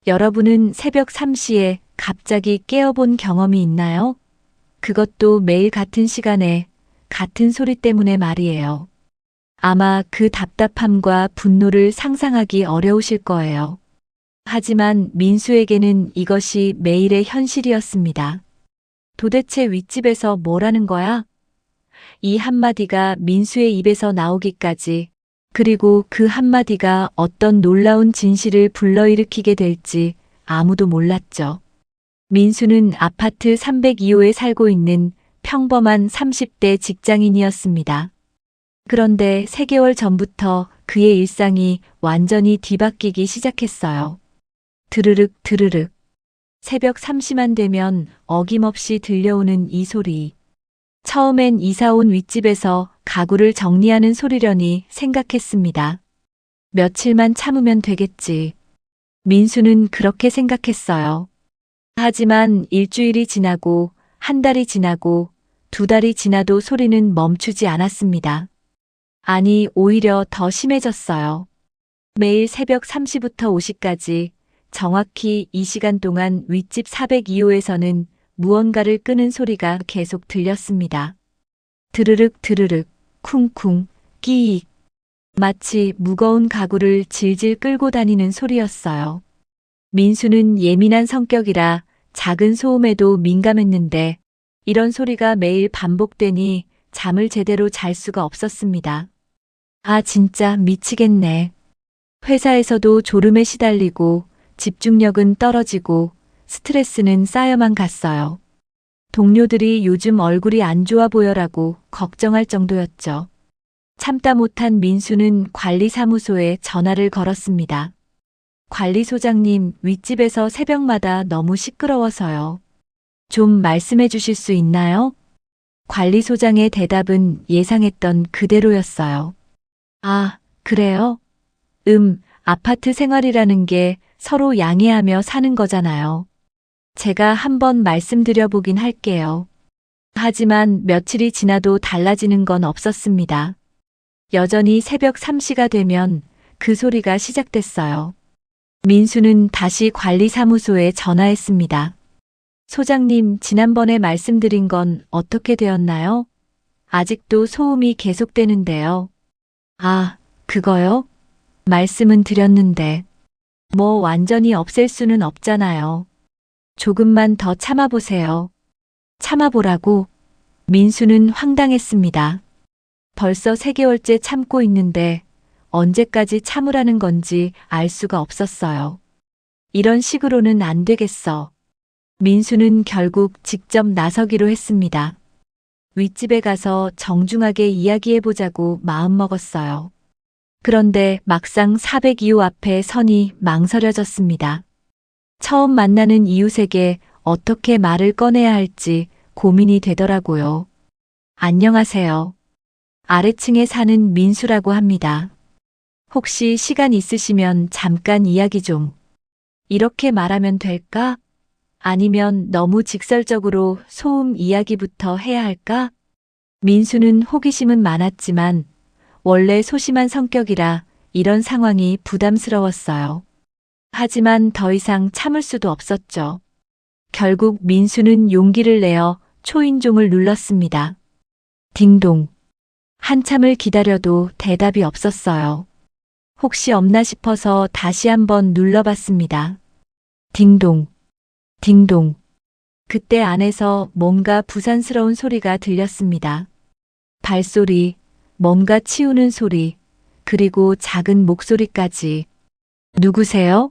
여러분은 새벽 3시에 갑자기 깨어본 경험이 있나요? 그것도 매일 같은 시간에 같은 소리 때문에 말이에요. 아마 그 답답함과 분노를 상상하기 어려우실 거예요. 하지만 민수에게는 이것이 매일의 현실이었습니다. 도대체 윗집에서 뭐라는 거야? 이 한마디가 민수의 입에서 나오기까지, 그리고 그 한마디가 어떤 놀라운 진실을 불러일으키게 될지 아무도 몰랐죠. 민수는 아파트 302호에 살고 있는 평범한 30대 직장인이었습니다. 그런데 3개월 전부터 그의 일상이 완전히 뒤바뀌기 시작했어요. 드르륵 드르륵. 새벽 3시만 되면 어김없이 들려오는 이 소리. 처음엔 이사 온 윗집에서 가구를 정리하는 소리려니 생각했습니다. 며칠만 참으면 되겠지. 민수는 그렇게 생각했어요. 하지만 일주일이 지나고 한 달이 지나고 2달이 지나도 소리는 멈추지 않았습니다. 아니, 오히려 더 심해졌어요. 매일 새벽 3시부터 5시까지 정확히 이 시간 동안 윗집 402호에서는 무언가를 끄는 소리가 계속 들렸습니다. 드르륵 드르륵, 쿵쿵, 끼익. 마치 무거운 가구를 질질 끌고 다니는 소리였어요. 민수는 예민한 성격이라 작은 소음에도 민감했는데 이런 소리가 매일 반복되니 잠을 제대로 잘 수가 없었습니다. 아, 진짜 미치겠네. 회사에서도 졸음에 시달리고 집중력은 떨어지고 스트레스는 쌓여만 갔어요. 동료들이 요즘 얼굴이 안 좋아 보여라고 걱정할 정도였죠. 참다 못한 민수는 관리사무소에 전화를 걸었습니다. 관리소장님, 윗집에서 새벽마다 너무 시끄러워서요. 좀 말씀해 주실 수 있나요? 관리소장의 대답은 예상했던 그대로였어요. 아, 그래요? 아파트 생활이라는 게 서로 양해하며 사는 거잖아요. 제가 한번 말씀드려 보긴 할게요. 하지만 며칠이 지나도 달라지는 건 없었습니다. 여전히 새벽 3시가 되면 그 소리가 시작됐어요. 민수는 다시 관리사무소에 전화했습니다. 소장님, 지난번에 말씀드린 건 어떻게 되었나요? 아직도 소음이 계속되는데요. 아, 그거요? 말씀은 드렸는데. 뭐 완전히 없앨 수는 없잖아요. 조금만 더 참아보세요. 참아보라고? 민수는 황당했습니다. 벌써 3개월째 참고 있는데 언제까지 참으라는 건지 알 수가 없었어요. 이런 식으로는 안 되겠어. 민수는 결국 직접 나서기로 했습니다. 윗집에 가서 정중하게 이야기해보자고 마음먹었어요. 그런데 막상 402호 앞에 서니 망설여졌습니다. 처음 만나는 이웃에게 어떻게 말을 꺼내야 할지 고민이 되더라고요. 안녕하세요. 아래층에 사는 민수라고 합니다. 혹시 시간 있으시면 잠깐 이야기 좀. 이렇게 말하면 될까? 아니면 너무 직설적으로 소음 이야기부터 해야 할까? 민수는 호기심은 많았지만 원래 소심한 성격이라 이런 상황이 부담스러웠어요. 하지만 더 이상 참을 수도 없었죠. 결국 민수는 용기를 내어 초인종을 눌렀습니다. 딩동. 한참을 기다려도 대답이 없었어요. 혹시 없나 싶어서 다시 한번 눌러봤습니다. 딩동. 딩동. 그때 안에서 뭔가 부산스러운 소리가 들렸습니다. 발소리, 뭔가 치우는 소리, 그리고 작은 목소리까지. 누구세요?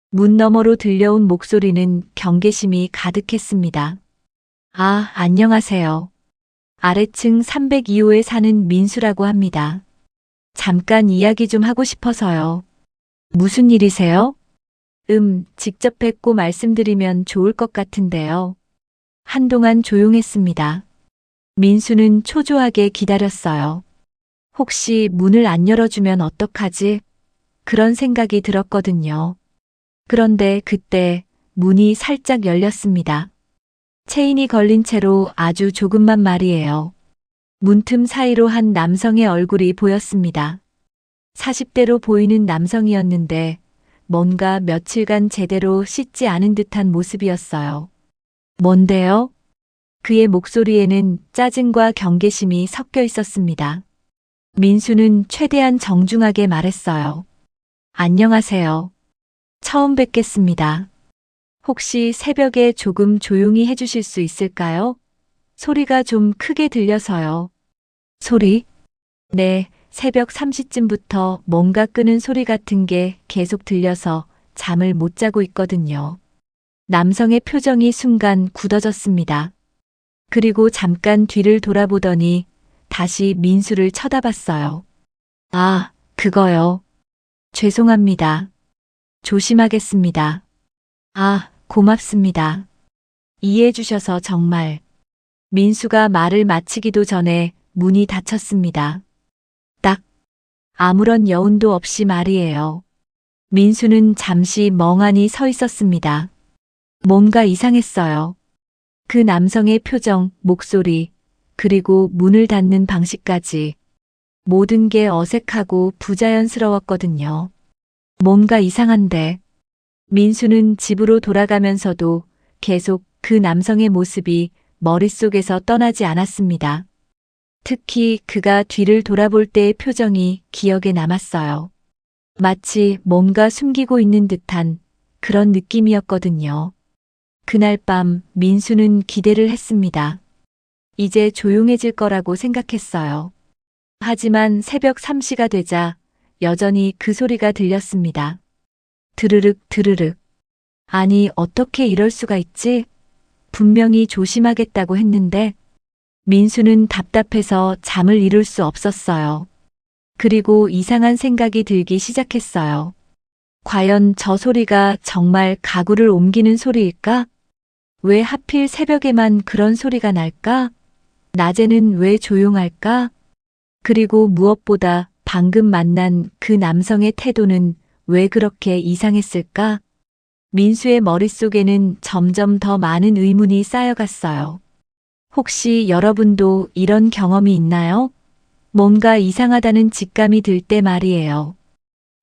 문 너머로 들려온 목소리는 경계심이 가득했습니다. 아, 안녕하세요. 아래층 302호에 사는 민수라고 합니다. 잠깐 이야기 좀 하고 싶어서요. 무슨 일이세요? 직접 뵙고 말씀드리면 좋을 것 같은데요. 한동안 조용했습니다. 민수는 초조하게 기다렸어요. 혹시 문을 안 열어주면 어떡하지? 그런 생각이 들었거든요. 그런데 그때 문이 살짝 열렸습니다. 체인이 걸린 채로 아주 조금만 말이에요. 문틈 사이로 한 남성의 얼굴이 보였습니다. 40대로 보이는 남성이었는데 뭔가 며칠간 제대로 씻지 않은 듯한 모습이었어요. 뭔데요? 그의 목소리에는 짜증과 경계심이 섞여 있었습니다. 민수는 최대한 정중하게 말했어요. 안녕하세요. 처음 뵙겠습니다. 혹시 새벽에 조금 조용히 해주실 수 있을까요? 소리가 좀 크게 들려서요. 소리? 네, 새벽 3시쯤부터 뭔가 끄는 소리 같은 게 계속 들려서 잠을 못 자고 있거든요. 남성의 표정이 순간 굳어졌습니다. 그리고 잠깐 뒤를 돌아보더니 다시 민수를 쳐다봤어요. 아, 그거요. 죄송합니다. 조심하겠습니다. 아, 고맙습니다. 이해해 주셔서 정말. 민수가 말을 마치기도 전에 문이 닫혔습니다. 딱 아무런 여운도 없이 말이에요. 민수는 잠시 멍하니 서 있었습니다. 뭔가 이상했어요. 그 남성의 표정, 목소리, 그리고 문을 닫는 방식까지 모든 게 어색하고 부자연스러웠거든요. 뭔가 이상한데 민수는 집으로 돌아가면서도 계속 그 남성의 모습이 머릿속에서 떠나지 않았습니다. 특히 그가 뒤를 돌아볼 때의 표정이 기억에 남았어요. 마치 뭔가 숨기고 있는 듯한 그런 느낌이었거든요. 그날 밤 민수는 기대를 했습니다. 이제 조용해질 거라고 생각했어요. 하지만 새벽 3시가 되자 여전히 그 소리가 들렸습니다. 드르륵 드르륵. 아니, 어떻게 이럴 수가 있지? 분명히 조심하겠다고 했는데 민수는 답답해서 잠을 이룰 수 없었어요. 그리고 이상한 생각이 들기 시작했어요. 과연 저 소리가 정말 가구를 옮기는 소리일까? 왜 하필 새벽에만 그런 소리가 날까? 낮에는 왜 조용할까? 그리고 무엇보다 방금 만난 그 남성의 태도는 왜 그렇게 이상했을까? 민수의 머릿속에는 점점 더 많은 의문이 쌓여갔어요. 혹시 여러분도 이런 경험이 있나요? 뭔가 이상하다는 직감이 들 때 말이에요.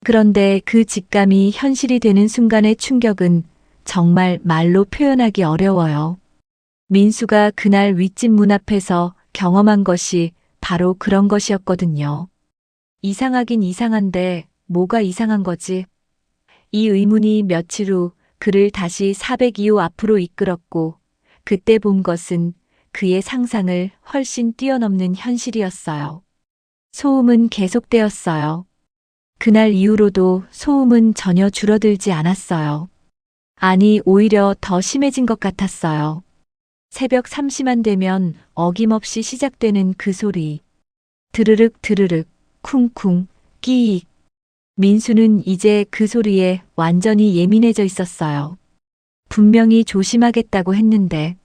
그런데 그 직감이 현실이 되는 순간의 충격은 정말 말로 표현하기 어려워요. 민수가 그날 윗집 문 앞에서 경험한 것이 바로 그런 것이었거든요. 이상하긴 이상한데 뭐가 이상한 거지? 이 의문이 며칠 후 그를 다시 402호 앞으로 이끌었고 그때 본 것은 그의 상상을 훨씬 뛰어넘는 현실이었어요. 소음은 계속되었어요. 그날 이후로도 소음은 전혀 줄어들지 않았어요. 아니, 오히려 더 심해진 것 같았어요. 새벽 3시만 되면 어김없이 시작되는 그 소리. 드르륵 드르륵, 쿵쿵, 끼익. 민수는 이제 그 소리에 완전히 예민해져 있었어요. 분명히 조심하겠다고 했는데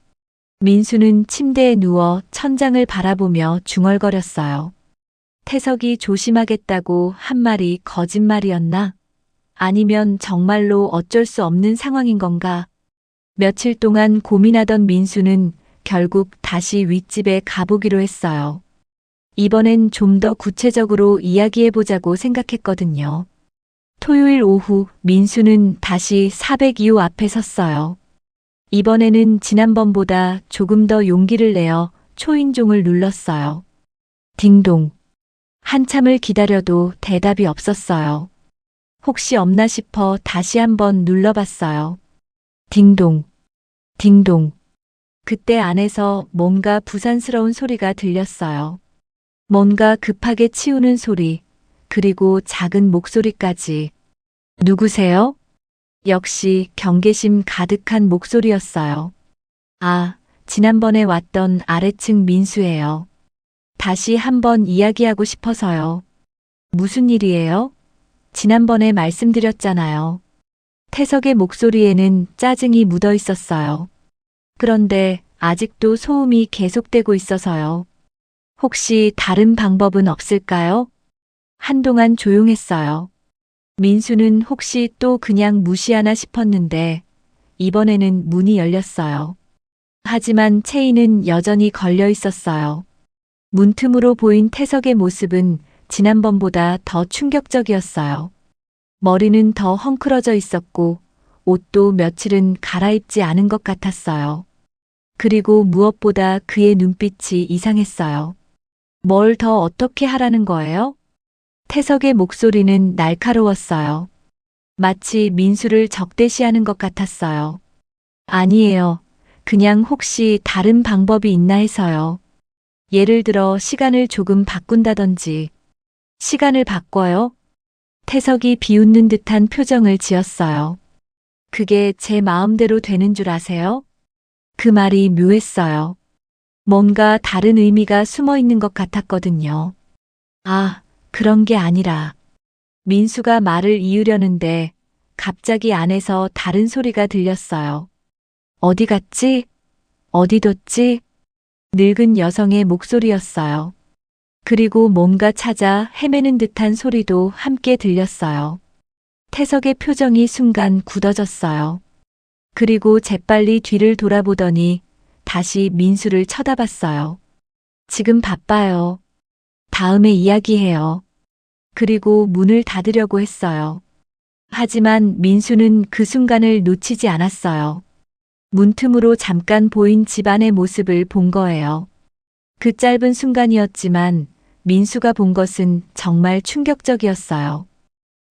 민수는 침대에 누워 천장을 바라보며 중얼거렸어요. 태석이 조심하겠다고 한 말이 거짓말이었나? 아니면 정말로 어쩔 수 없는 상황인 건가? 며칠 동안 고민하던 민수는 결국 다시 윗집에 가보기로 했어요. 이번엔 좀 더 구체적으로 이야기해보자고 생각했거든요. 토요일 오후 민수는 다시 402호 앞에 섰어요. 이번에는 지난번보다 조금 더 용기를 내어 초인종을 눌렀어요. 딩동. 한참을 기다려도 대답이 없었어요. 혹시 없나 싶어 다시 한번 눌러봤어요. 딩동. 딩동. 그때 안에서 뭔가 부산스러운 소리가 들렸어요. 뭔가 급하게 치우는 소리, 그리고 작은 목소리까지. 누구세요? 역시 경계심 가득한 목소리였어요. 아, 지난번에 왔던 아래층 민수예요. 다시 한번 이야기하고 싶어서요. 무슨 일이에요? 지난번에 말씀드렸잖아요. 태석의 목소리에는 짜증이 묻어 있었어요. 그런데 아직도 소음이 계속되고 있어서요. 혹시 다른 방법은 없을까요? 한동안 조용했어요. 민수는 혹시 또 그냥 무시하나 싶었는데 이번에는 문이 열렸어요. 하지만 체인은 여전히 걸려 있었어요. 문틈으로 보인 태석의 모습은 지난번보다 더 충격적이었어요. 머리는 더 헝클어져 있었고 옷도 며칠은 갈아입지 않은 것 같았어요. 그리고 무엇보다 그의 눈빛이 이상했어요. 뭘 더 어떻게 하라는 거예요? 태석의 목소리는 날카로웠어요. 마치 민수를 적대시하는 것 같았어요. 아니에요. 그냥 혹시 다른 방법이 있나 해서요. 예를 들어 시간을 조금 바꾼다든지. 시간을 바꿔요? 태석이 비웃는 듯한 표정을 지었어요. 그게 제 마음대로 되는 줄 아세요? 그 말이 묘했어요. 뭔가 다른 의미가 숨어 있는 것 같았거든요. 아, 그런 게 아니라. 민수가 말을 이으려는데 갑자기 안에서 다른 소리가 들렸어요. 어디 갔지? 어디 뒀지? 늙은 여성의 목소리였어요. 그리고 뭔가 찾아 헤매는 듯한 소리도 함께 들렸어요. 태석의 표정이 순간 굳어졌어요. 그리고 재빨리 뒤를 돌아보더니 다시 민수를 쳐다봤어요. 지금 바빠요. 다음에 이야기해요. 그리고 문을 닫으려고 했어요. 하지만 민수는 그 순간을 놓치지 않았어요. 문틈으로 잠깐 보인 집안의 모습을 본 거예요. 그 짧은 순간이었지만 민수가 본 것은 정말 충격적이었어요.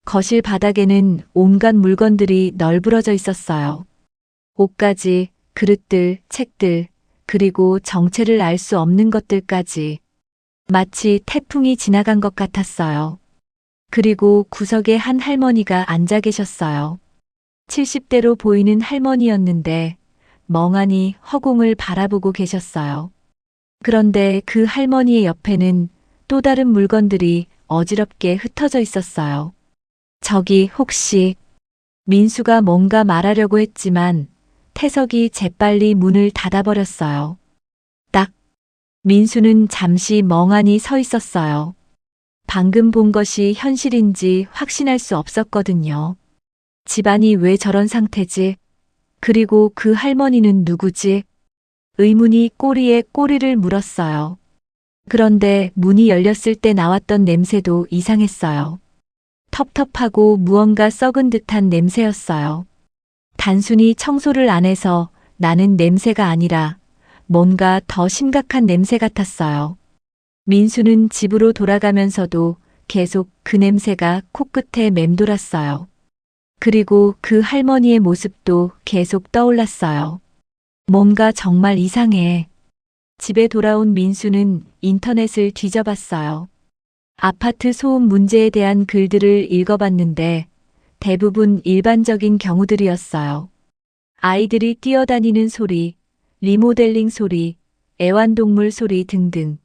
거실 바닥에는 온갖 물건들이 널브러져 있었어요. 옷가지, 그릇들, 책들, 그리고 정체를 알 수 없는 것들까지. 마치 태풍이 지나간 것 같았어요. 그리고 구석에 한 할머니가 앉아 계셨어요. 70대로 보이는 할머니였는데 멍하니 허공을 바라보고 계셨어요. 그런데 그 할머니의 옆에는 또 다른 물건들이 어지럽게 흩어져 있었어요. 저기 혹시 민수가 뭔가 말하려고 했지만 태석이 재빨리 문을 닫아버렸어요. 딱 민수는 잠시 멍하니 서 있었어요. 방금 본 것이 현실인지 확신할 수 없었거든요. 집안이 왜 저런 상태지? 그리고 그 할머니는 누구지? 의문이 꼬리에 꼬리를 물었어요. 그런데 문이 열렸을 때 나왔던 냄새도 이상했어요. 텁텁하고 무언가 썩은 듯한 냄새였어요. 단순히 청소를 안 해서 나는 냄새가 아니라 뭔가 더 심각한 냄새 같았어요. 민수는 집으로 돌아가면서도 계속 그 냄새가 코끝에 맴돌았어요. 그리고 그 할머니의 모습도 계속 떠올랐어요. 뭔가 정말 이상해. 집에 돌아온 민수는 인터넷을 뒤져봤어요. 아파트 소음 문제에 대한 글들을 읽어봤는데 대부분 일반적인 경우들이었어요. 아이들이 뛰어다니는 소리, 리모델링 소리, 애완동물 소리 등등.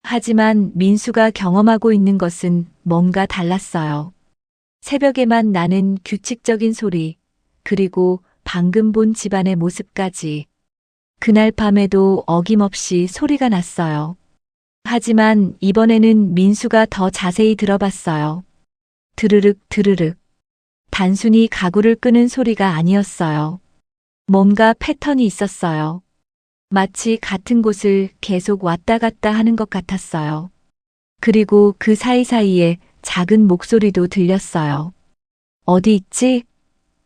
하지만 민수가 경험하고 있는 것은 뭔가 달랐어요. 새벽에만 나는 규칙적인 소리, 그리고 방금 본 집안의 모습까지. 그날 밤에도 어김없이 소리가 났어요. 하지만 이번에는 민수가 더 자세히 들어봤어요. 드르륵 드르륵. 단순히 가구를 끄는 소리가 아니었어요. 뭔가 패턴이 있었어요. 마치 같은 곳을 계속 왔다 갔다 하는 것 같았어요. 그리고 그 사이사이에 작은 목소리도 들렸어요. 어디 있지?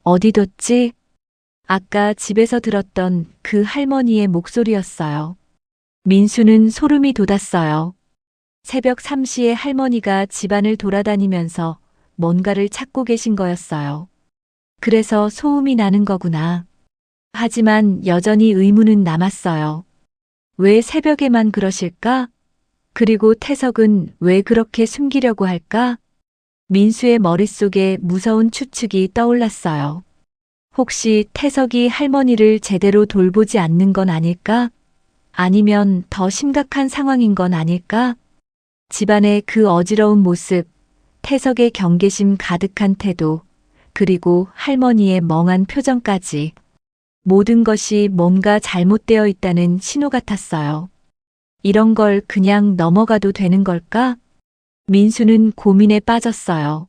어디 뒀지? 아까 집에서 들었던 그 할머니의 목소리였어요. 민수는 소름이 돋았어요. 새벽 3시에 할머니가 집안을 돌아다니면서 뭔가를 찾고 계신 거였어요. 그래서 소음이 나는 거구나. 하지만 여전히 의문은 남았어요. 왜 새벽에만 그러실까? 그리고 태석은 왜 그렇게 숨기려고 할까? 민수의 머릿속에 무서운 추측이 떠올랐어요. 혹시 태석이 할머니를 제대로 돌보지 않는 건 아닐까? 아니면 더 심각한 상황인 건 아닐까? 집안의 그 어지러운 모습, 태석의 경계심 가득한 태도, 그리고 할머니의 멍한 표정까지. 모든 것이 뭔가 잘못되어 있다는 신호 같았어요. 이런 걸 그냥 넘어가도 되는 걸까? 민수는 고민에 빠졌어요.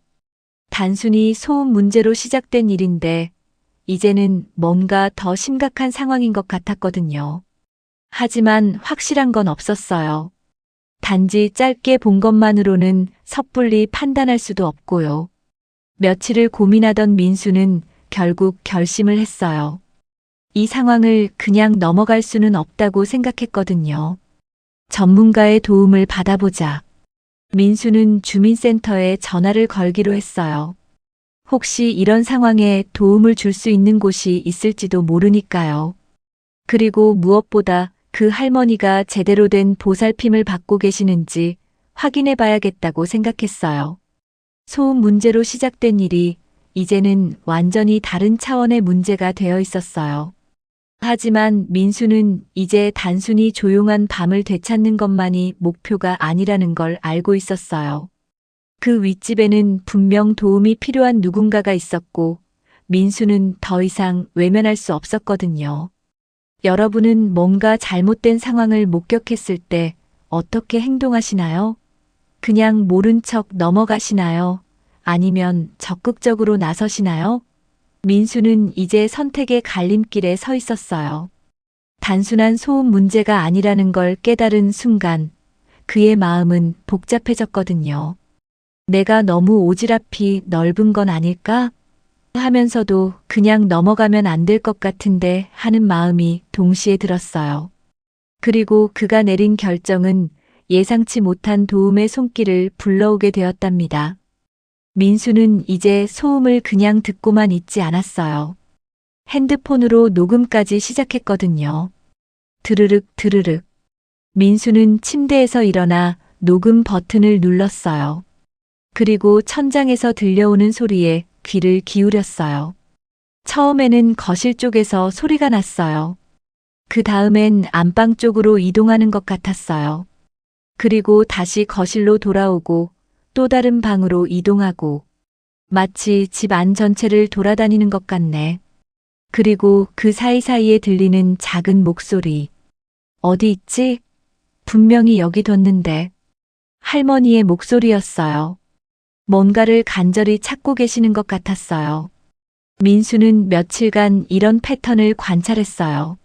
단순히 소음 문제로 시작된 일인데 이제는 뭔가 더 심각한 상황인 것 같았거든요. 하지만 확실한 건 없었어요. 단지 짧게 본 것만으로는 섣불리 판단할 수도 없고요. 며칠을 고민하던 민수는 결국 결심을 했어요. 이 상황을 그냥 넘어갈 수는 없다고 생각했거든요. 전문가의 도움을 받아보자. 민수는 주민센터에 전화를 걸기로 했어요. 혹시 이런 상황에 도움을 줄 수 있는 곳이 있을지도 모르니까요. 그리고 무엇보다 그 할머니가 제대로 된 보살핌을 받고 계시는지 확인해 봐야겠다고 생각했어요. 소음 문제로 시작된 일이 이제는 완전히 다른 차원의 문제가 되어 있었어요. 하지만 민수는 이제 단순히 조용한 밤을 되찾는 것만이 목표가 아니라는 걸 알고 있었어요. 그 윗집에는 분명 도움이 필요한 누군가가 있었고 민수는 더 이상 외면할 수 없었거든요. 여러분은 뭔가 잘못된 상황을 목격했을 때 어떻게 행동하시나요? 그냥 모른 척 넘어가시나요? 아니면 적극적으로 나서시나요? 민수는 이제 선택의 갈림길에 서 있었어요. 단순한 소음 문제가 아니라는 걸 깨달은 순간 그의 마음은 복잡해졌거든요. 내가 너무 오지랖이 넓은 건 아닐까? 하면서도 그냥 넘어가면 안 될 것 같은데 하는 마음이 동시에 들었어요. 그리고 그가 내린 결정은 예상치 못한 도움의 손길을 불러오게 되었답니다. 민수는 이제 소음을 그냥 듣고만 있지 않았어요. 핸드폰으로 녹음까지 시작했거든요. 드르륵 드르륵. 민수는 침대에서 일어나 녹음 버튼을 눌렀어요. 그리고 천장에서 들려오는 소리에 귀를 기울였어요. 처음에는 거실 쪽에서 소리가 났어요. 그 다음엔 안방 쪽으로 이동하는 것 같았어요. 그리고 다시 거실로 돌아오고 또 다른 방으로 이동하고 마치 집 안 전체를 돌아다니는 것 같네. 그리고 그 사이사이에 들리는 작은 목소리. 어디 있지? 분명히 여기 뒀는데. 할머니의 목소리였어요. 뭔가를 간절히 찾고 계시는 것 같았어요. 민수는 며칠간 이런 패턴을 관찰했어요.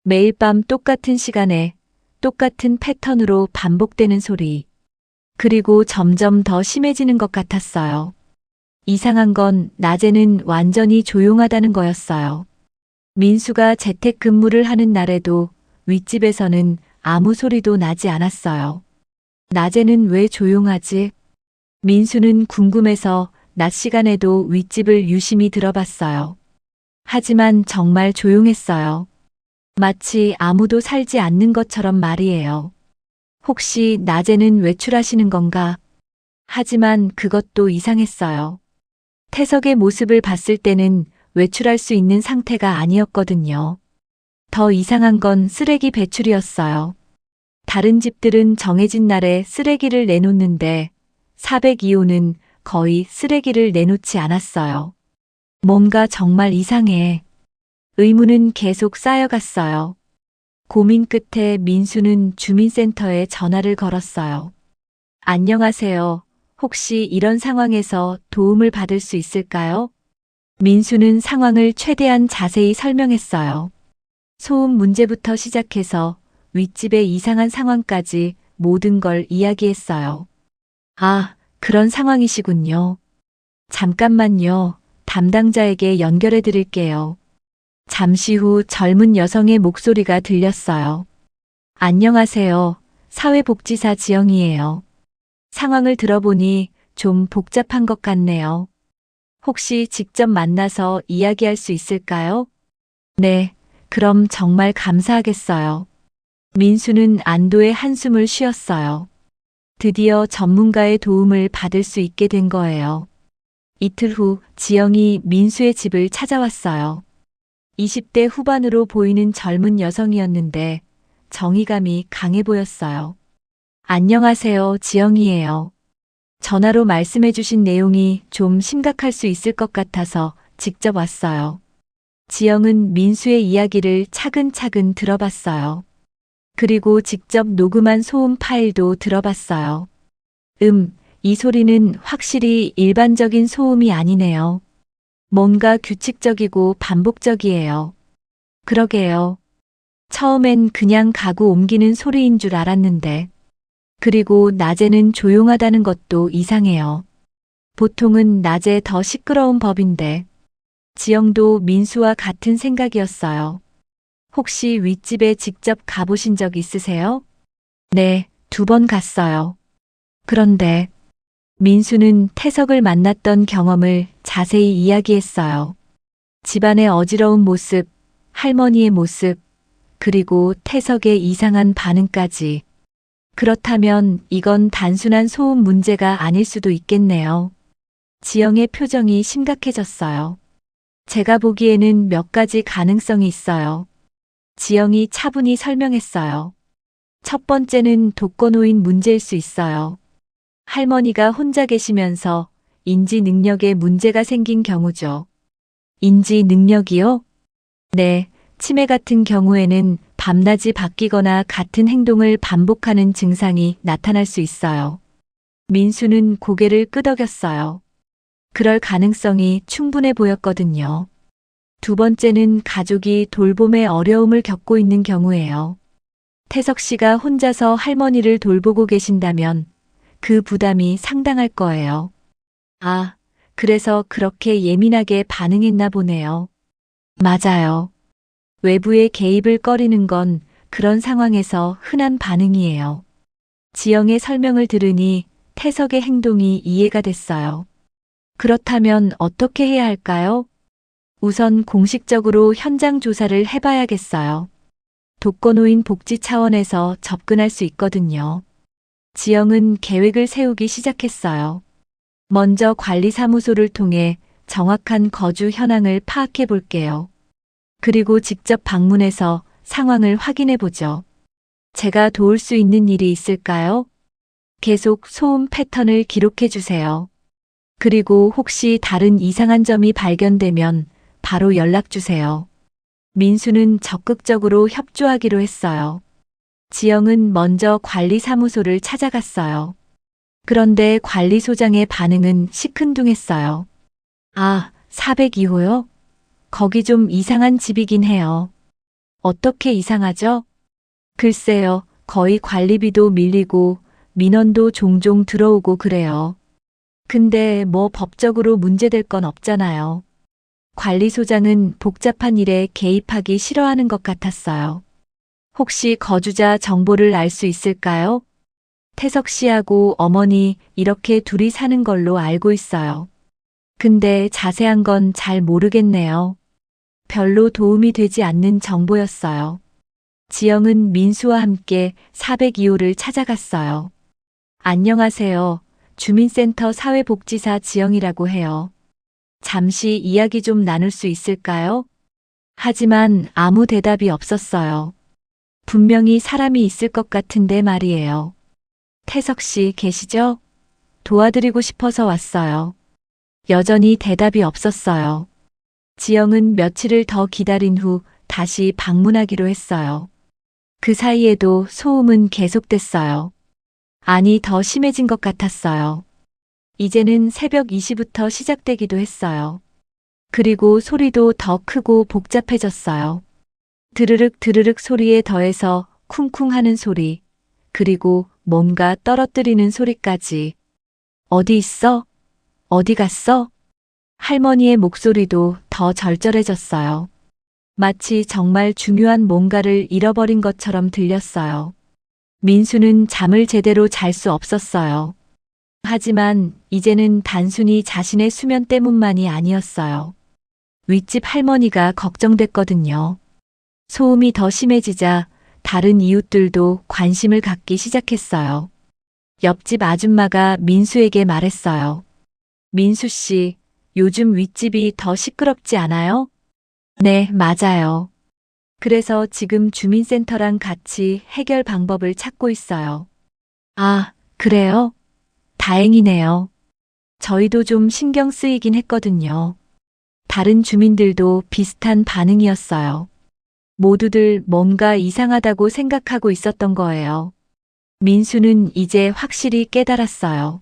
매일 밤 똑같은 시간에 똑같은 패턴으로 반복되는 소리. 그리고 점점 더 심해지는 것 같았어요. 이상한 건 낮에는 완전히 조용하다는 거였어요. 민수가 재택근무를 하는 날에도 윗집에서는 아무 소리도 나지 않았어요. 낮에는 왜 조용하지? 민수는 궁금해서 낮 시간에도 윗집을 유심히 들어봤어요. 하지만 정말 조용했어요. 마치 아무도 살지 않는 것처럼 말이에요. 혹시 낮에는 외출하시는 건가? 하지만 그것도 이상했어요. 태석의 모습을 봤을 때는 외출할 수 있는 상태가 아니었거든요. 더 이상한 건 쓰레기 배출이었어요. 다른 집들은 정해진 날에 쓰레기를 내놓는데 402호는 거의 쓰레기를 내놓지 않았어요. 뭔가 정말 이상해. 의문은 계속 쌓여갔어요. 고민 끝에 민수는 주민센터에 전화를 걸었어요. 안녕하세요. 혹시 이런 상황에서 도움을 받을 수 있을까요? 민수는 상황을 최대한 자세히 설명했어요. 소음 문제부터 시작해서 윗집의 이상한 상황까지 모든 걸 이야기했어요. 아, 그런 상황이시군요. 잠깐만요. 담당자에게 연결해 드릴게요. 잠시 후 젊은 여성의 목소리가 들렸어요. 안녕하세요. 사회복지사 지영이에요. 상황을 들어보니 좀 복잡한 것 같네요. 혹시 직접 만나서 이야기할 수 있을까요? 네, 그럼 정말 감사하겠어요. 민수는 안도의 한숨을 쉬었어요. 드디어 전문가의 도움을 받을 수 있게 된 거예요. 이틀 후 지영이 민수의 집을 찾아왔어요. 20대 후반으로 보이는 젊은 여성이었는데 정의감이 강해 보였어요. 안녕하세요, 지영이에요. 전화로 말씀해 주신 내용이 좀 심각할 수 있을 것 같아서 직접 왔어요. 지영은 민수의 이야기를 차근차근 들어봤어요. 그리고 직접 녹음한 소음 파일도 들어봤어요. 이 소리는 확실히 일반적인 소음이 아니네요. 뭔가 규칙적이고 반복적이에요. 그러게요. 처음엔 그냥 가구 옮기는 소리인 줄 알았는데. 그리고 낮에는 조용하다는 것도 이상해요. 보통은 낮에 더 시끄러운 법인데. 지영도 민수와 같은 생각이었어요. 혹시 윗집에 직접 가보신 적 있으세요? 네, 2번 갔어요. 그런데 민수는 태석을 만났던 경험을 자세히 이야기했어요. 집안의 어지러운 모습, 할머니의 모습, 그리고 태석의 이상한 반응까지. 그렇다면 이건 단순한 소음 문제가 아닐 수도 있겠네요. 지영의 표정이 심각해졌어요. 제가 보기에는 몇 가지 가능성이 있어요. 지영이 차분히 설명했어요. 첫 번째는 독거노인 문제일 수 있어요. 할머니가 혼자 계시면서 인지 능력에 문제가 생긴 경우죠. 인지 능력이요? 네, 치매 같은 경우에는 밤낮이 바뀌거나 같은 행동을 반복하는 증상이 나타날 수 있어요. 민수는 고개를 끄덕였어요. 그럴 가능성이 충분해 보였거든요. 2번째는 가족이 돌봄에 어려움을 겪고 있는 경우예요. 태석 씨가 혼자서 할머니를 돌보고 계신다면 그 부담이 상당할 거예요. 아, 그래서 그렇게 예민하게 반응했나 보네요. 맞아요. 외부의 개입을 꺼리는 건 그런 상황에서 흔한 반응이에요. 지영의 설명을 들으니 태석의 행동이 이해가 됐어요. 그렇다면 어떻게 해야 할까요? 우선 공식적으로 현장 조사를 해봐야겠어요. 독거노인 복지 차원에서 접근할 수 있거든요. 지영은 계획을 세우기 시작했어요. 먼저 관리사무소를 통해 정확한 거주 현황을 파악해 볼게요. 그리고 직접 방문해서 상황을 확인해 보죠. 제가 도울 수 있는 일이 있을까요? 계속 소음 패턴을 기록해 주세요. 그리고 혹시 다른 이상한 점이 발견되면 바로 연락 주세요. 민수는 적극적으로 협조하기로 했어요. 지영은 먼저 관리사무소를 찾아갔어요. 그런데 관리소장의 반응은 시큰둥했어요. 아, 402호요? 거기 좀 이상한 집이긴 해요. 어떻게 이상하죠? 글쎄요, 거의 관리비도 밀리고 민원도 종종 들어오고 그래요. 근데 뭐 법적으로 문제될 건 없잖아요. 관리소장은 복잡한 일에 개입하기 싫어하는 것 같았어요. 혹시 거주자 정보를 알 수 있을까요? 태석 씨하고 어머니 이렇게 둘이 사는 걸로 알고 있어요. 근데 자세한 건 잘 모르겠네요. 별로 도움이 되지 않는 정보였어요. 지영은 민수와 함께 402호를 찾아갔어요. 안녕하세요. 주민센터 사회복지사 지영이라고 해요. 잠시 이야기 좀 나눌 수 있을까요? 하지만 아무 대답이 없었어요. 분명히 사람이 있을 것 같은데 말이에요. 태석 씨 계시죠? 도와드리고 싶어서 왔어요. 여전히 대답이 없었어요. 지영은 며칠을 더 기다린 후 다시 방문하기로 했어요. 그 사이에도 소음은 계속됐어요. 아니, 더 심해진 것 같았어요. 이제는 새벽 2시부터 시작되기도 했어요. 그리고 소리도 더 크고 복잡해졌어요. 드르륵 드르륵 소리에 더해서 쿵쿵 하는 소리, 그리고 뭔가 떨어뜨리는 소리까지. 어디 있어? 어디 갔어? 할머니의 목소리도 더 절절해졌어요. 마치 정말 중요한 뭔가를 잃어버린 것처럼 들렸어요. 민수는 잠을 제대로 잘 수 없었어요. 하지만 이제는 단순히 자신의 수면 때문만이 아니었어요. 윗집 할머니가 걱정됐거든요. 소음이 더 심해지자 다른 이웃들도 관심을 갖기 시작했어요. 옆집 아줌마가 민수에게 말했어요. 민수 씨, 요즘 윗집이 더 시끄럽지 않아요? 네, 맞아요. 그래서 지금 주민센터랑 같이 해결 방법을 찾고 있어요. 아, 그래요? 다행이네요. 저희도 좀 신경 쓰이긴 했거든요. 다른 주민들도 비슷한 반응이었어요. 모두들 뭔가 이상하다고 생각하고 있었던 거예요. 민수는 이제 확실히 깨달았어요.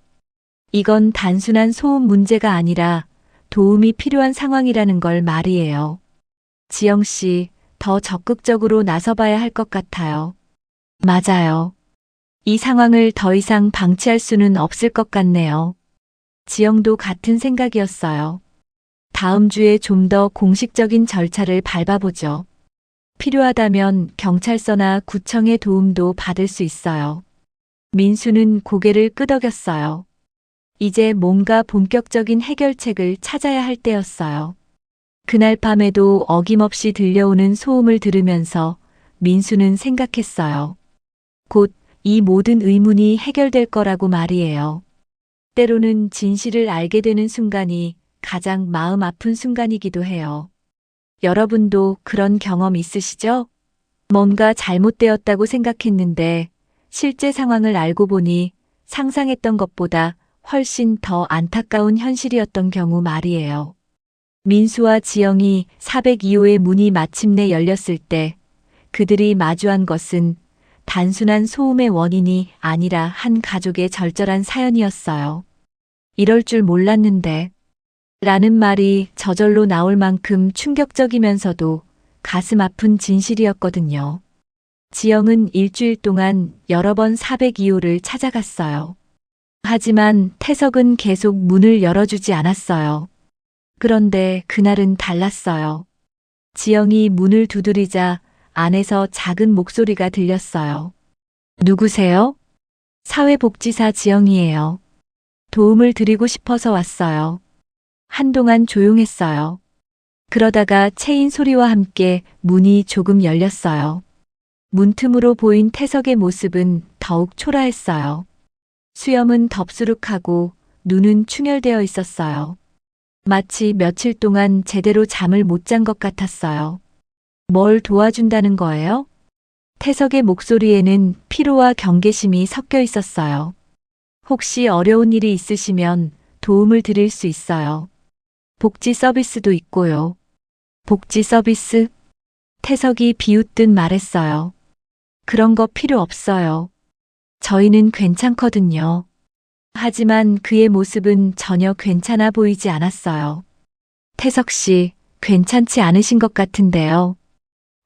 이건 단순한 소음 문제가 아니라 도움이 필요한 상황이라는 걸 말이에요. 지영 씨, 더 적극적으로 나서봐야 할 것 같아요. 맞아요. 이 상황을 더 이상 방치할 수는 없을 것 같네요. 지영도 같은 생각이었어요. 다음 주에 좀 더 공식적인 절차를 밟아보죠. 필요하다면 경찰서나 구청의 도움도 받을 수 있어요. 민수는 고개를 끄덕였어요. 이제 뭔가 본격적인 해결책을 찾아야 할 때였어요. 그날 밤에도 어김없이 들려오는 소음을 들으면서 민수는 생각했어요. 곧 이 모든 의문이 해결될 거라고 말이에요. 때로는 진실을 알게 되는 순간이 가장 마음 아픈 순간이기도 해요. 여러분도 그런 경험 있으시죠? 뭔가 잘못되었다고 생각했는데 실제 상황을 알고 보니 상상했던 것보다 훨씬 더 안타까운 현실이었던 경우 말이에요. 민수와 지영이 402호의 문이 마침내 열렸을 때 그들이 마주한 것은 단순한 소음의 원인이 아니라 한 가족의 절절한 사연이었어요. 이럴 줄 몰랐는데 라는 말이 저절로 나올 만큼 충격적이면서도 가슴 아픈 진실이었거든요. 지영은 일주일 동안 여러 번 402호를 찾아갔어요. 하지만 태석은 계속 문을 열어주지 않았어요. 그런데 그날은 달랐어요. 지영이 문을 두드리자 안에서 작은 목소리가 들렸어요. 누구세요? 사회복지사 지영이에요. 도움을 드리고 싶어서 왔어요. 한동안 조용했어요. 그러다가 체인 소리와 함께 문이 조금 열렸어요. 문틈으로 보인 태석의 모습은 더욱 초라했어요. 수염은 덥수룩하고 눈은 충혈되어 있었어요. 마치 며칠 동안 제대로 잠을 못 잔 것 같았어요. 뭘 도와준다는 거예요? 태석의 목소리에는 피로와 경계심이 섞여 있었어요. 혹시 어려운 일이 있으시면 도움을 드릴 수 있어요. 복지 서비스도 있고요. 복지 서비스? 태석이 비웃듯 말했어요. 그런 거 필요 없어요. 저희는 괜찮거든요. 하지만 그의 모습은 전혀 괜찮아 보이지 않았어요. 태석 씨, 괜찮지 않으신 것 같은데요.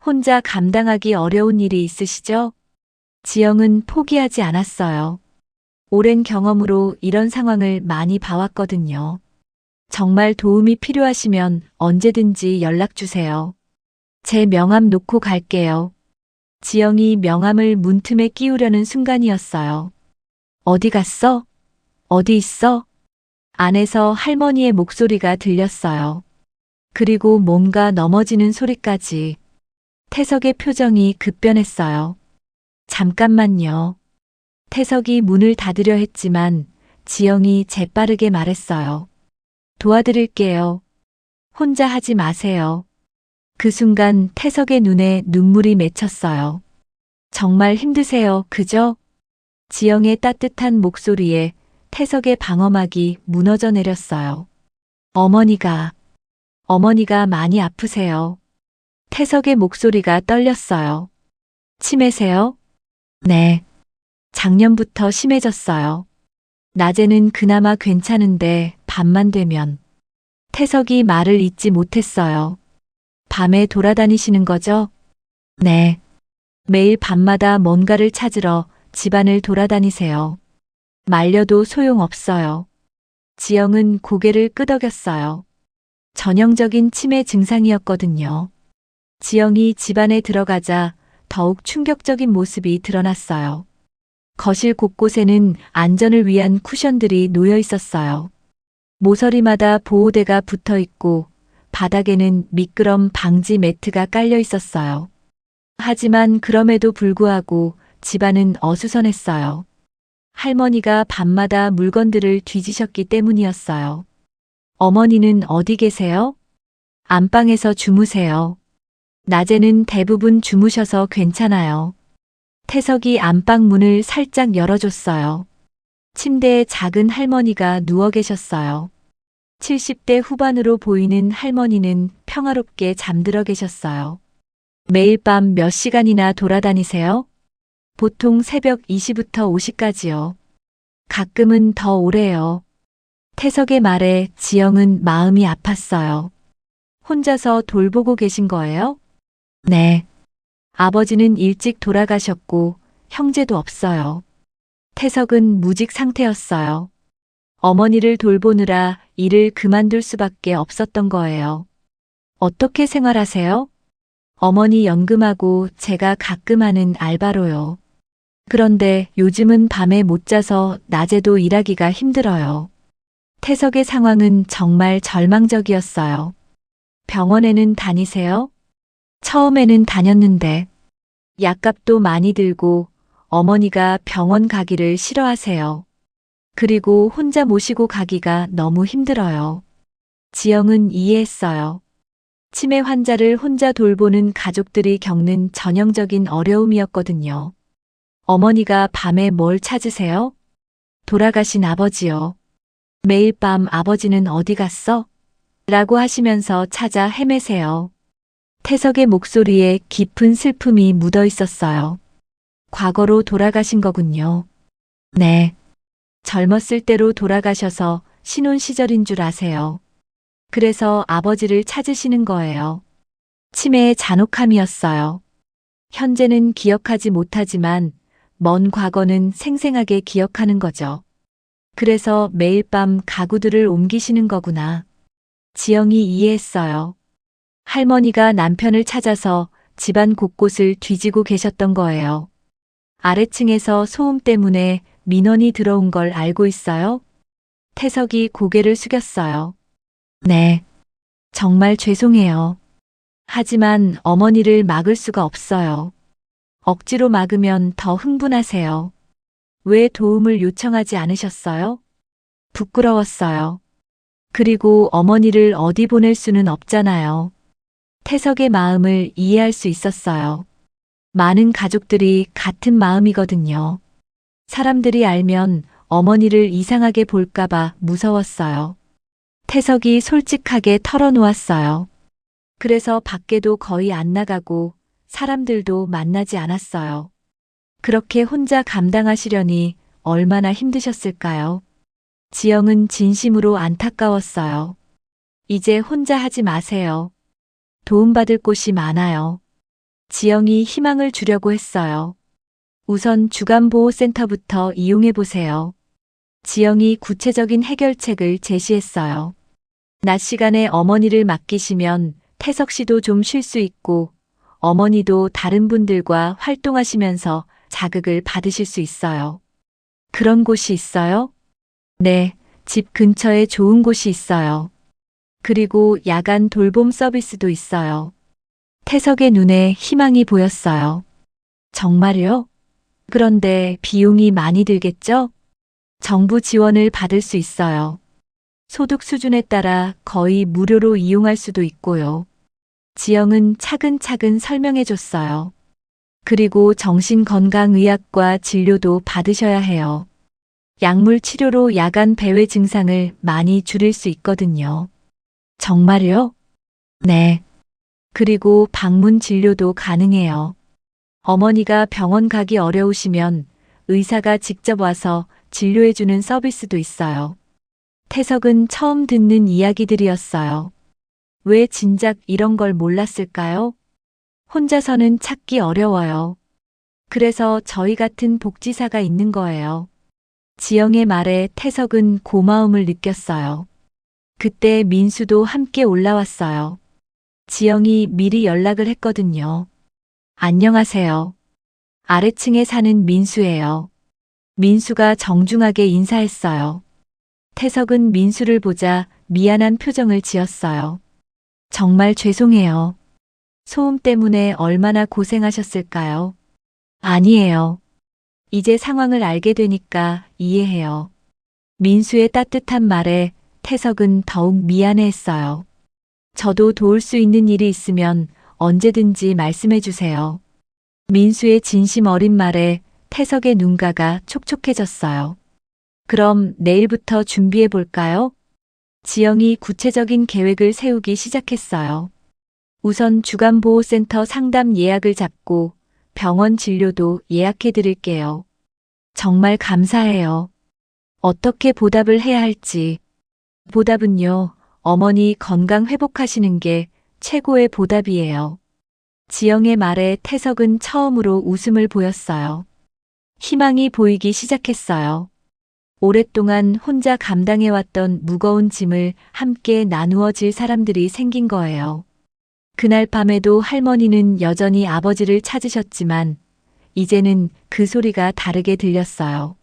혼자 감당하기 어려운 일이 있으시죠? 지영은 포기하지 않았어요. 오랜 경험으로 이런 상황을 많이 봐왔거든요. 정말 도움이 필요하시면 언제든지 연락 주세요. 제 명함 놓고 갈게요. 지영이 명함을 문틈에 끼우려는 순간이었어요. 어디 갔어? 어디 있어? 안에서 할머니의 목소리가 들렸어요. 그리고 뭔가 넘어지는 소리까지. 태석의 표정이 급변했어요. 잠깐만요. 태석이 문을 닫으려 했지만 지영이 재빠르게 말했어요. 도와드릴게요. 혼자 하지 마세요. 그 순간 태석의 눈에 눈물이 맺혔어요. 정말 힘드세요, 그죠? 지영의 따뜻한 목소리에 태석의 방어막이 무너져 내렸어요. 어머니가 많이 아프세요. 태석의 목소리가 떨렸어요. 치매세요? 네. 작년부터 심해졌어요. 낮에는 그나마 괜찮은데 밤만 되면. 태석이 말을 잇지 못했어요. 밤에 돌아다니시는 거죠? 네. 매일 밤마다 뭔가를 찾으러 집안을 돌아다니세요. 말려도 소용없어요. 지영은 고개를 끄덕였어요. 전형적인 치매 증상이었거든요. 지영이 집안에 들어가자 더욱 충격적인 모습이 드러났어요. 거실 곳곳에는 안전을 위한 쿠션들이 놓여 있었어요. 모서리마다 보호대가 붙어 있고 바닥에는 미끄럼 방지 매트가 깔려 있었어요. 하지만 그럼에도 불구하고 집안은 어수선했어요. 할머니가 밤마다 물건들을 뒤지셨기 때문이었어요. 어머니는 어디 계세요? 안방에서 주무세요. 낮에는 대부분 주무셔서 괜찮아요. 태석이 안방 문을 살짝 열어줬어요. 침대에 작은 할머니가 누워 계셨어요. 70대 후반으로 보이는 할머니는 평화롭게 잠들어 계셨어요. 매일 밤 몇 시간이나 돌아다니세요? 보통 새벽 2시부터 5시까지요. 가끔은 더 오래요. 태석의 말에 지영은 마음이 아팠어요. 혼자서 돌보고 계신 거예요? 네. 아버지는 일찍 돌아가셨고 형제도 없어요. 태석은 무직 상태였어요. 어머니를 돌보느라 일을 그만둘 수밖에 없었던 거예요. 어떻게 생활하세요? 어머니 연금하고 제가 가끔 하는 알바로요. 그런데 요즘은 밤에 못 자서 낮에도 일하기가 힘들어요. 태석의 상황은 정말 절망적이었어요. 병원에는 다니세요? 처음에는 다녔는데 약값도 많이 들고 어머니가 병원 가기를 싫어하세요. 그리고 혼자 모시고 가기가 너무 힘들어요. 지영은 이해했어요. 치매 환자를 혼자 돌보는 가족들이 겪는 전형적인 어려움이었거든요. 어머니가 밤에 뭘 찾으세요? 돌아가신 아버지요. 매일 밤 아버지는 어디 갔어? 라고 하시면서 찾아 헤매세요. 태석의 목소리에 깊은 슬픔이 묻어 있었어요. 과거로 돌아가신 거군요. 네. 젊었을 때로 돌아가셔서 신혼 시절인 줄 아세요. 그래서 아버지를 찾으시는 거예요. 치매의 잔혹함이었어요. 현재는 기억하지 못하지만 먼 과거는 생생하게 기억하는 거죠. 그래서 매일 밤 가구들을 옮기시는 거구나. 지영이 이해했어요. 할머니가 남편을 찾아서 집안 곳곳을 뒤지고 계셨던 거예요. 아래층에서 소음 때문에 민원이 들어온 걸 알고 있어요? 태석이 고개를 숙였어요. 네. 정말 죄송해요. 하지만 어머니를 막을 수가 없어요. 억지로 막으면 더 흥분하세요. 왜 도움을 요청하지 않으셨어요? 부끄러웠어요. 그리고 어머니를 어디 보낼 수는 없잖아요. 태석의 마음을 이해할 수 있었어요. 많은 가족들이 같은 마음이거든요. 사람들이 알면 어머니를 이상하게 볼까봐 무서웠어요. 태석이 솔직하게 털어놓았어요. 그래서 밖에도 거의 안 나가고 사람들도 만나지 않았어요. 그렇게 혼자 감당하시려니 얼마나 힘드셨을까요? 지영은 진심으로 안타까웠어요. 이제 혼자 하지 마세요. 도움받을 곳이 많아요. 지영이 희망을 주려고 했어요. 우선 주간보호센터부터 이용해 보세요. 지영이 구체적인 해결책을 제시했어요. 낮 시간에 어머니를 맡기시면 태석 씨도 좀 쉴 수 있고 어머니도 다른 분들과 활동하시면서 자극을 받으실 수 있어요. 그런 곳이 있어요? 네, 집 근처에 좋은 곳이 있어요. 그리고 야간 돌봄 서비스도 있어요. 태석의 눈에 희망이 보였어요. 정말요? 그런데 비용이 많이 들겠죠? 정부 지원을 받을 수 있어요. 소득 수준에 따라 거의 무료로 이용할 수도 있고요. 지영은 차근차근 설명해 줬어요. 그리고 정신건강의학과 진료도 받으셔야 해요. 약물 치료로 야간 배회 증상을 많이 줄일 수 있거든요. 정말요? 네. 그리고 방문 진료도 가능해요. 어머니가 병원 가기 어려우시면 의사가 직접 와서 진료해주는 서비스도 있어요. 태석은 처음 듣는 이야기들이었어요. 왜 진작 이런 걸 몰랐을까요? 혼자서는 찾기 어려워요. 그래서 저희 같은 복지사가 있는 거예요. 지영의 말에 태석은 고마움을 느꼈어요. 그때 민수도 함께 올라왔어요. 지영이 미리 연락을 했거든요. 안녕하세요. 아래층에 사는 민수예요. 민수가 정중하게 인사했어요. 태석은 민수를 보자 미안한 표정을 지었어요. 정말 죄송해요. 소음 때문에 얼마나 고생하셨을까요? 아니에요. 이제 상황을 알게 되니까 이해해요. 민수의 따뜻한 말에 태석은 더욱 미안해했어요. 저도 도울 수 있는 일이 있으면 언제든지 말씀해 주세요. 민수의 진심 어린 말에 태석의 눈가가 촉촉해졌어요. 그럼 내일부터 준비해 볼까요? 지영이 구체적인 계획을 세우기 시작했어요. 우선 주간보호센터 상담 예약을 잡고 병원 진료도 예약해 드릴게요. 정말 감사해요. 어떻게 보답을 해야 할지. 보답은요, 어머니 건강 회복하시는 게 최고의 보답이에요. 지영의 말에 태석은 처음으로 웃음을 보였어요. 희망이 보이기 시작했어요. 오랫동안 혼자 감당해왔던 무거운 짐을 함께 나누어 질 사람들이 생긴 거예요. 그날 밤에도 할머니는 여전히 아버지를 찾으셨지만 이제는 그 소리가 다르게 들렸어요.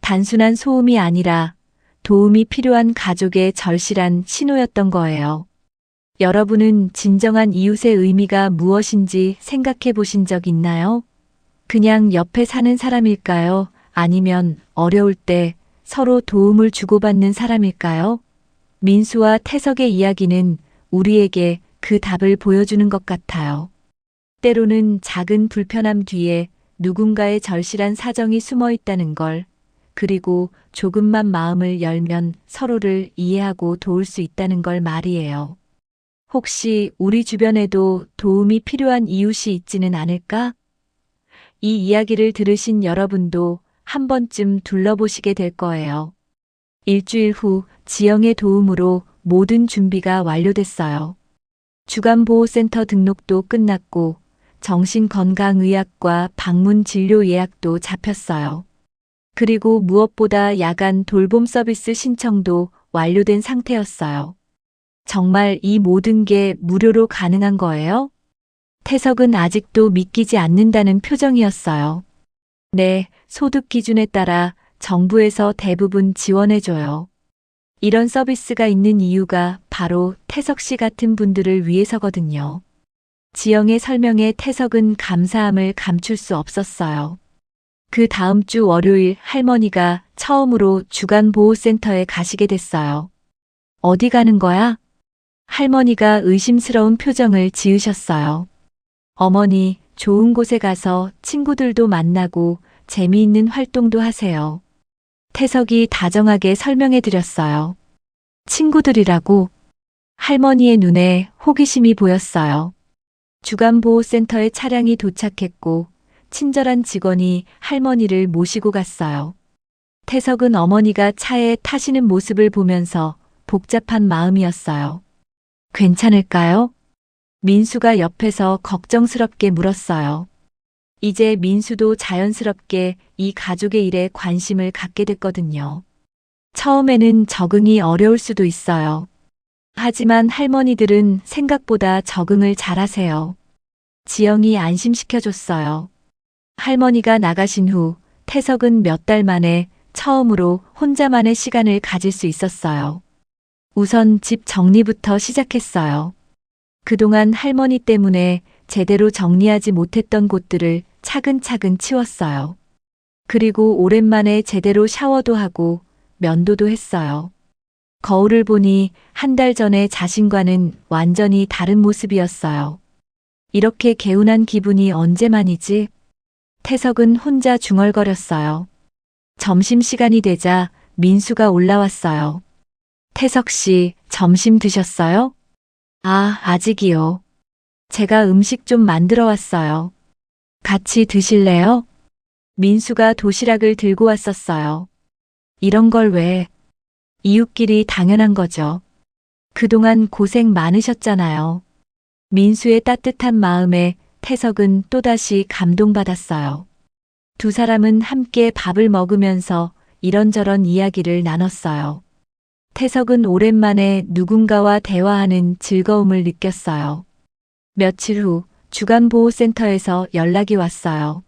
단순한 소음이 아니라 도움이 필요한 가족의 절실한 신호였던 거예요. 여러분은 진정한 이웃의 의미가 무엇인지 생각해 보신 적 있나요? 그냥 옆에 사는 사람일까요? 아니면 어려울 때 서로 도움을 주고받는 사람일까요? 민수와 태석의 이야기는 우리에게 그 답을 보여주는 것 같아요. 때로는 작은 불편함 뒤에 누군가의 절실한 사정이 숨어 있다는 걸, 그리고 조금만 마음을 열면 서로를 이해하고 도울 수 있다는 걸 말이에요. 혹시 우리 주변에도 도움이 필요한 이웃이 있지는 않을까? 이 이야기를 들으신 여러분도 한 번쯤 둘러보시게 될 거예요. 일주일 후 지영의 도움으로 모든 준비가 완료됐어요. 주간보호센터 등록도 끝났고 정신건강의학과 방문 진료 예약도 잡혔어요. 그리고 무엇보다 야간 돌봄 서비스 신청도 완료된 상태였어요. 정말 이 모든 게 무료로 가능한 거예요? 태석은 아직도 믿기지 않는다는 표정이었어요. 네, 소득 기준에 따라 정부에서 대부분 지원해줘요. 이런 서비스가 있는 이유가 바로 태석 씨 같은 분들을 위해서거든요. 지영의 설명에 태석은 감사함을 감출 수 없었어요. 그 다음 주 월요일 할머니가 처음으로 주간보호센터에 가시게 됐어요. 어디 가는 거야? 할머니가 의심스러운 표정을 지으셨어요. 어머니, 좋은 곳에 가서 친구들도 만나고 재미있는 활동도 하세요. 태석이 다정하게 설명해 드렸어요. 친구들이라고? 할머니의 눈에 호기심이 보였어요. 주간보호센터에 차량이 도착했고 친절한 직원이 할머니를 모시고 갔어요. 태석은 어머니가 차에 타시는 모습을 보면서 복잡한 마음이었어요. 괜찮을까요? 민수가 옆에서 걱정스럽게 물었어요. 이제 민수도 자연스럽게 이 가족의 일에 관심을 갖게 됐거든요. 처음에는 적응이 어려울 수도 있어요. 하지만 할머니들은 생각보다 적응을 잘하세요. 지영이 안심시켜줬어요. 할머니가 나가신 후 태석은 몇 달 만에 처음으로 혼자만의 시간을 가질 수 있었어요. 우선 집 정리부터 시작했어요. 그동안 할머니 때문에 제대로 정리하지 못했던 곳들을 차근차근 치웠어요. 그리고 오랜만에 제대로 샤워도 하고 면도도 했어요. 거울을 보니 한 달 전의 자신과는 완전히 다른 모습이었어요. 이렇게 개운한 기분이 언제만이지? 태석은 혼자 중얼거렸어요. 점심시간이 되자 민수가 올라왔어요. 태석 씨, 점심 드셨어요? 아, 아직이요. 제가 음식 좀 만들어 왔어요. 같이 드실래요? 민수가 도시락을 들고 왔었어요. 이런 걸 왜? 이웃끼리 당연한 거죠. 그동안 고생 많으셨잖아요. 민수의 따뜻한 마음에 태석은 또다시 감동받았어요. 두 사람은 함께 밥을 먹으면서 이런저런 이야기를 나눴어요. 태석은 오랜만에 누군가와 대화하는 즐거움을 느꼈어요. 며칠 후 주간보호센터에서 연락이 왔어요.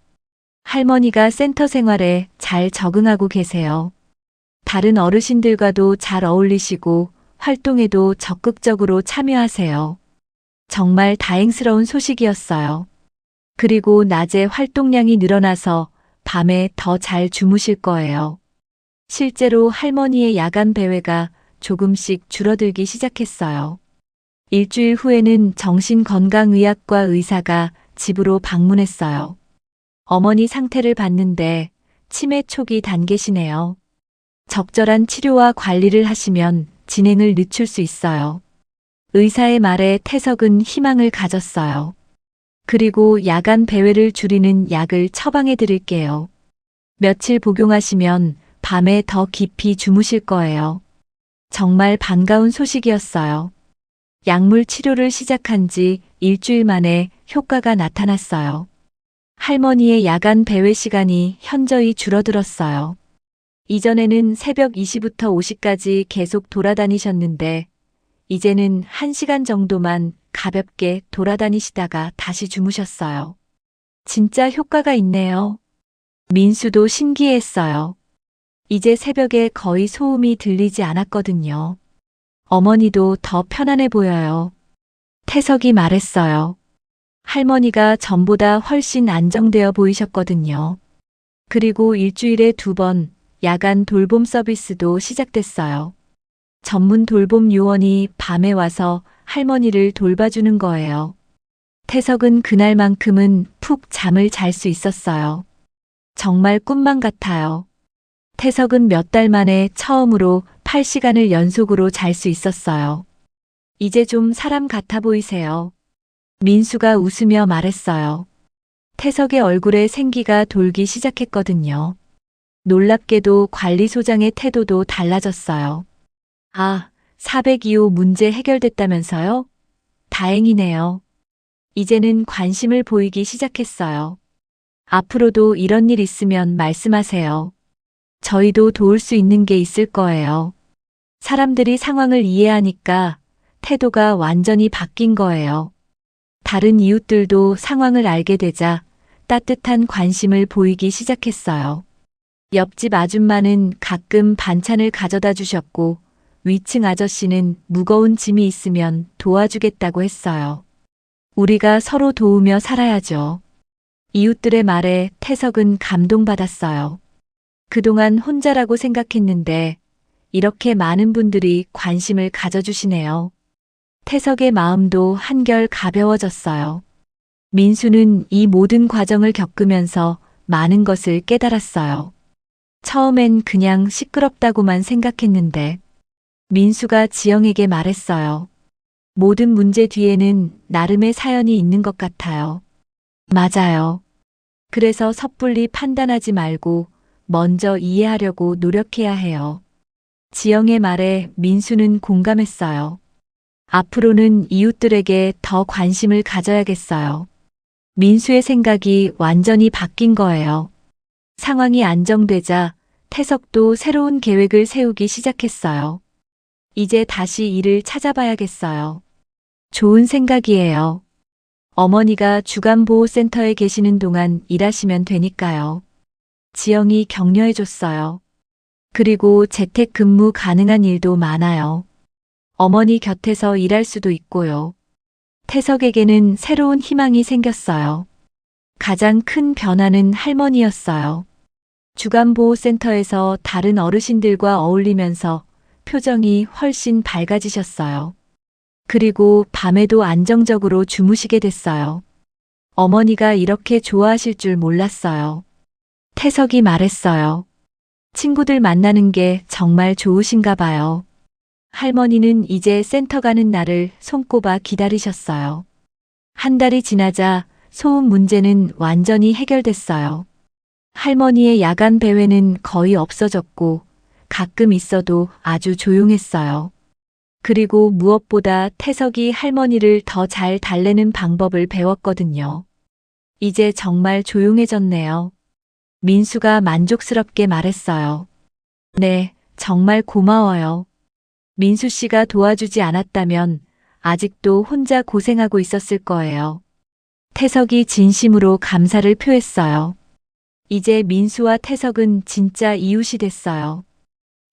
할머니가 센터 생활에 잘 적응하고 계세요. 다른 어르신들과도 잘 어울리시고 활동에도 적극적으로 참여하세요. 정말 다행스러운 소식이었어요. 그리고 낮에 활동량이 늘어나서 밤에 더 잘 주무실 거예요. 실제로 할머니의 야간 배회가 조금씩 줄어들기 시작했어요. 일주일 후에는 정신건강의학과 의사가 집으로 방문했어요. 어머니 상태를 봤는데 치매 초기 단계시네요. 적절한 치료와 관리를 하시면 진행을 늦출 수 있어요. 의사의 말에 태석은 희망을 가졌어요. 그리고 야간 배회를 줄이는 약을 처방해 드릴게요. 며칠 복용하시면 밤에 더 깊이 주무실 거예요. 정말 반가운 소식이었어요. 약물 치료를 시작한 지 일주일 만에 효과가 나타났어요. 할머니의 야간 배회 시간이 현저히 줄어들었어요. 이전에는 새벽 2시부터 5시까지 계속 돌아다니셨는데 이제는 1시간 정도만 가볍게 돌아다니시다가 다시 주무셨어요. 진짜 효과가 있네요. 민수도 신기했어요. 이제 새벽에 거의 소음이 들리지 않았거든요. 어머니도 더 편안해 보여요. 태석이 말했어요. 할머니가 전보다 훨씬 안정되어 보이셨거든요. 그리고 일주일에 2번 야간 돌봄 서비스도 시작됐어요. 전문 돌봄 요원이 밤에 와서 할머니를 돌봐주는 거예요. 태석은 그날만큼은 푹 잠을 잘 수 있었어요. 정말 꿈만 같아요. 태석은 몇 달 만에 처음으로 8시간을 연속으로 잘 수 있었어요. 이제 좀 사람 같아 보이세요. 민수가 웃으며 말했어요. 태석의 얼굴에 생기가 돌기 시작했거든요. 놀랍게도 관리소장의 태도도 달라졌어요. 아, 402호 문제 해결됐다면서요? 다행이네요. 이제는 관심을 보이기 시작했어요. 앞으로도 이런 일 있으면 말씀하세요. 저희도 도울 수 있는 게 있을 거예요. 사람들이 상황을 이해하니까 태도가 완전히 바뀐 거예요. 다른 이웃들도 상황을 알게 되자 따뜻한 관심을 보이기 시작했어요. 옆집 아줌마는 가끔 반찬을 가져다 주셨고 위층 아저씨는 무거운 짐이 있으면 도와주겠다고 했어요. 우리가 서로 도우며 살아야죠. 이웃들의 말에 태석은 감동받았어요. 그동안 혼자라고 생각했는데 이렇게 많은 분들이 관심을 가져주시네요. 태석의 마음도 한결 가벼워졌어요. 민수는 이 모든 과정을 겪으면서 많은 것을 깨달았어요. 처음엔 그냥 시끄럽다고만 생각했는데 민수가 지영에게 말했어요. 모든 문제 뒤에는 나름의 사연이 있는 것 같아요. 맞아요. 그래서 섣불리 판단하지 말고 먼저 이해하려고 노력해야 해요. 지영의 말에 민수는 공감했어요. 앞으로는 이웃들에게 더 관심을 가져야겠어요. 민수의 생각이 완전히 바뀐 거예요. 상황이 안정되자 태석도 새로운 계획을 세우기 시작했어요. 이제 다시 일을 찾아봐야겠어요. 좋은 생각이에요. 어머니가 주간보호센터에 계시는 동안 일하시면 되니까요. 지영이 격려해줬어요. 그리고 재택근무 가능한 일도 많아요. 어머니 곁에서 일할 수도 있고요. 태석에게는 새로운 희망이 생겼어요. 가장 큰 변화는 할머니였어요. 주간보호센터에서 다른 어르신들과 어울리면서 표정이 훨씬 밝아지셨어요. 그리고 밤에도 안정적으로 주무시게 됐어요. 어머니가 이렇게 좋아하실 줄 몰랐어요. 태석이 말했어요. 친구들 만나는 게 정말 좋으신가 봐요. 할머니는 이제 센터 가는 날을 손꼽아 기다리셨어요. 한 달이 지나자 소음 문제는 완전히 해결됐어요. 할머니의 야간 배회는 거의 없어졌고 가끔 있어도 아주 조용했어요. 그리고 무엇보다 태석이 할머니를 더 잘 달래는 방법을 배웠거든요. 이제 정말 조용해졌네요. 민수가 만족스럽게 말했어요. 네, 정말 고마워요. 민수 씨가 도와주지 않았다면 아직도 혼자 고생하고 있었을 거예요. 태석이 진심으로 감사를 표했어요. 이제 민수와 태석은 진짜 이웃이 됐어요.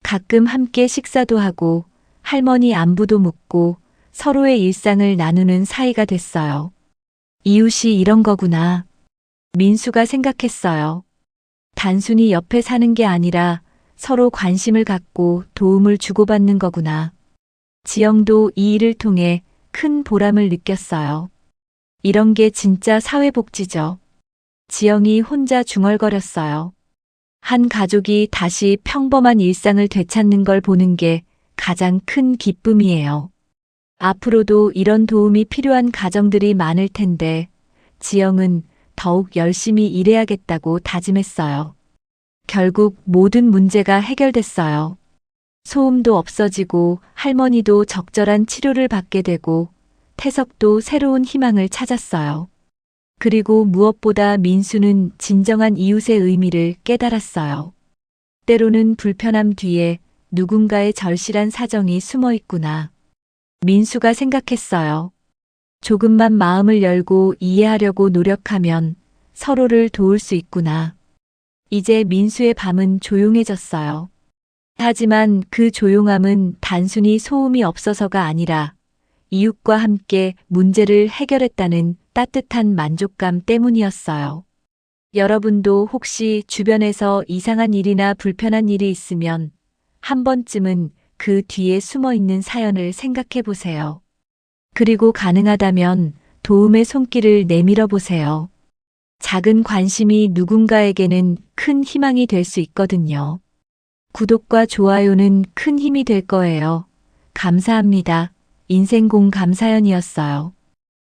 가끔 함께 식사도 하고 할머니 안부도 묻고 서로의 일상을 나누는 사이가 됐어요. 이웃이 이런 거구나. 민수가 생각했어요. 단순히 옆에 사는 게 아니라 서로 관심을 갖고 도움을 주고받는 거구나. 지영도 이 일을 통해 큰 보람을 느꼈어요. 이런 게 진짜 사회복지죠. 지영이 혼자 중얼거렸어요. 한 가족이 다시 평범한 일상을 되찾는 걸 보는 게 가장 큰 기쁨이에요. 앞으로도 이런 도움이 필요한 가정들이 많을 텐데 지영은 더욱 열심히 일해야겠다고 다짐했어요. 결국 모든 문제가 해결됐어요. 소음도 없어지고 할머니도 적절한 치료를 받게 되고 태석도 새로운 희망을 찾았어요. 그리고 무엇보다 민수는 진정한 이웃의 의미를 깨달았어요. 때로는 불편함 뒤에 누군가의 절실한 사정이 숨어 있구나. 민수가 생각했어요. 조금만 마음을 열고 이해하려고 노력하면 서로를 도울 수 있구나. 이제 민수의 밤은 조용해졌어요. 하지만 그 조용함은 단순히 소음이 없어서가 아니라 이웃과 함께 문제를 해결했다는 따뜻한 만족감 때문이었어요. 여러분도 혹시 주변에서 이상한 일이나 불편한 일이 있으면 한 번쯤은 그 뒤에 숨어 있는 사연을 생각해 보세요. 그리고 가능하다면 도움의 손길을 내밀어 보세요. 작은 관심이 누군가에게는 큰 희망이 될 수 있거든요. 구독과 좋아요는 큰 힘이 될 거예요. 감사합니다. 인생공 감사연이었어요.